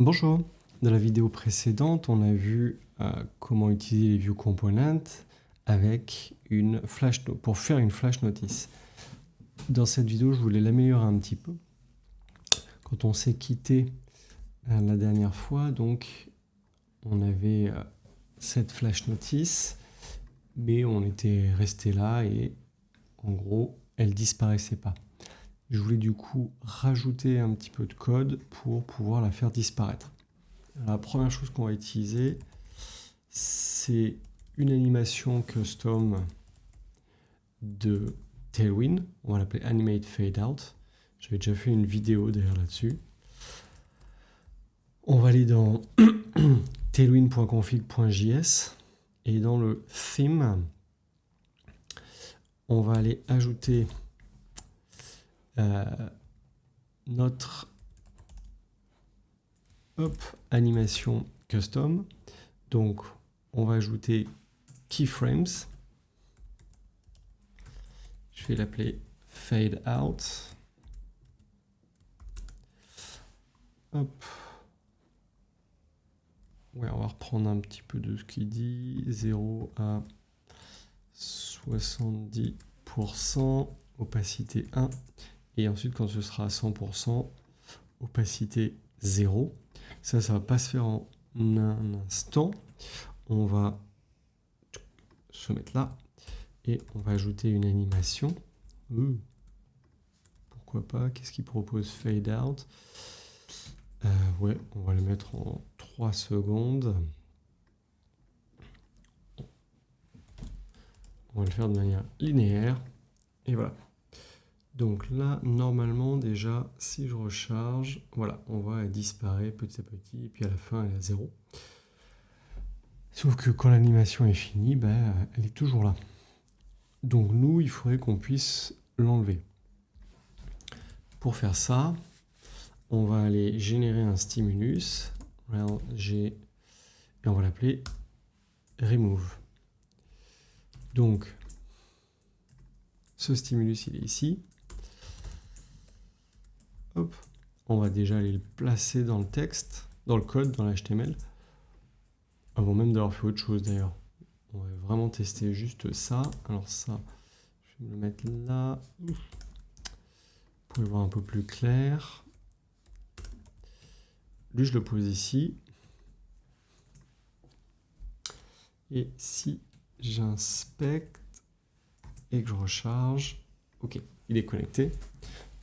Bonjour, dans la vidéo précédente, on a vu comment utiliser les view components avec pour faire une flash notice. Dans cette vidéo, je voulais l'améliorer un petit peu. Quand on s'est quitté la dernière fois, donc on avait cette flash notice, mais on était resté là et en gros, elle disparaissait pas. Je voulais du coup rajouter un petit peu de code pour pouvoir la faire disparaître. La première chose qu'on va utiliser, c'est une animation custom de Tailwind. On va l'appeler Animate Fade Out. J'avais déjà fait une vidéo d'ailleurs là-dessus. On va aller dans tailwind.config.js et dans le theme, on va aller ajouter notre animation custom. Donc, on va ajouter keyframes. Je vais l'appeler fade out. Hop. Ouais, on va reprendre un petit peu de ce qu'il dit. 0 à 70%, opacité 1. Et ensuite, quand ce sera à 100%, opacité 0. Ça va pas se faire en un instant. On va se mettre là et on va ajouter une animation. Pourquoi pas? Qu'est-ce qu'il propose? Fade out. Ouais, on va le mettre en 3 secondes. On va le faire de manière linéaire. Et voilà. Donc là, normalement, déjà, si je recharge, voilà, on voit elle disparaît petit à petit, et puis à la fin, elle est à 0. Sauf que quand l'animation est finie, elle est toujours là. Donc nous, il faudrait qu'on puisse l'enlever. Pour faire ça, on va aller générer un stimulus, et on va l'appeler remove. Donc, ce stimulus, il est ici. Hop, on va déjà aller le placer dans le texte, dans le code, dans l'HTML, avant même d'avoir fait autre chose d'ailleurs. On va vraiment tester juste ça. Alors ça, je vais me le mettre là. Vous pouvez voir un peu plus clair. Lui, je le pose ici. Et si j'inspecte et que je recharge, ok, il est connecté.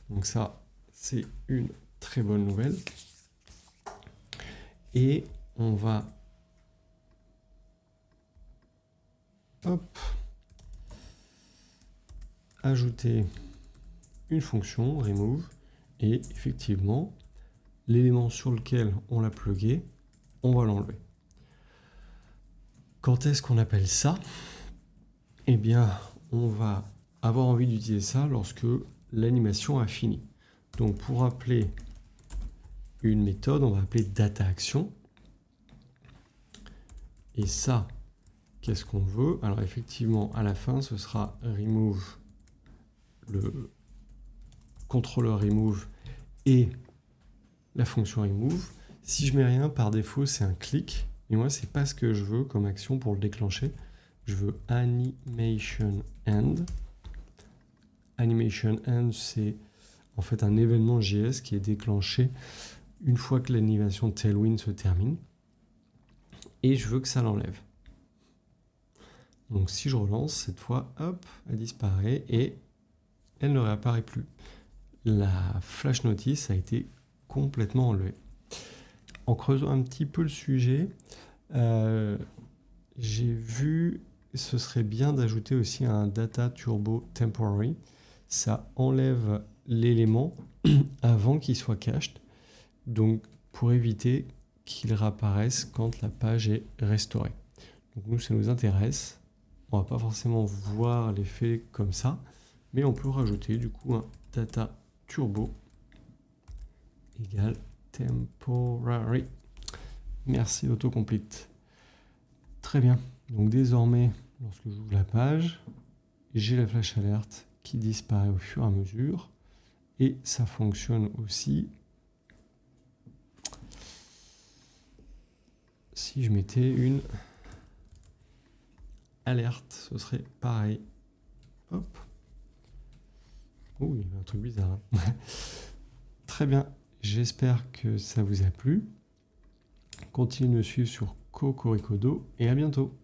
Donc ça, c'est une très bonne nouvelle. Et on va ajouter une fonction remove et effectivement, l'élément sur lequel on l'a plugué, on va l'enlever. Quand est-ce qu'on appelle ça? Eh bien, on va avoir envie d'utiliser ça lorsque l'animation a fini. Donc, pour appeler une méthode, on va appeler dataAction. Et ça, qu'est-ce qu'on veut? Alors, effectivement, à la fin, ce sera remove, le contrôleur remove et la fonction remove. Si je mets rien, par défaut, c'est un clic. Et moi, c'est pas ce que je veux comme action pour le déclencher. Je veux animation end. Animation end, c'est en fait un événement JS qui est déclenché une fois que l'animation Tailwind se termine. Et je veux que ça l'enlève. Donc si je relance, cette fois, hop, elle disparaît et elle ne réapparaît plus. La flash notice a été complètement enlevée. En creusant un petit peu le sujet, j'ai vu ce serait bien d'ajouter aussi un data turbo temporary. Ça enlève l'élément avant qu'il soit cached, donc pour éviter qu'il réapparaisse quand la page est restaurée. Donc nous, ça nous intéresse. On va pas forcément voir l'effet comme ça, mais on peut rajouter du coup un data turbo égale temporary. Merci autocomplete. Très bien. Donc désormais, lorsque j'ouvre la page, j'ai la flash alerte qui disparaît au fur et à mesure. Et ça fonctionne aussi si je mettais une alerte, ce serait pareil. Hop. Oh, il y a un truc bizarre. Hein. Très bien. J'espère que ça vous a plu. Continuez de me suivre sur Cocoricodo et à bientôt.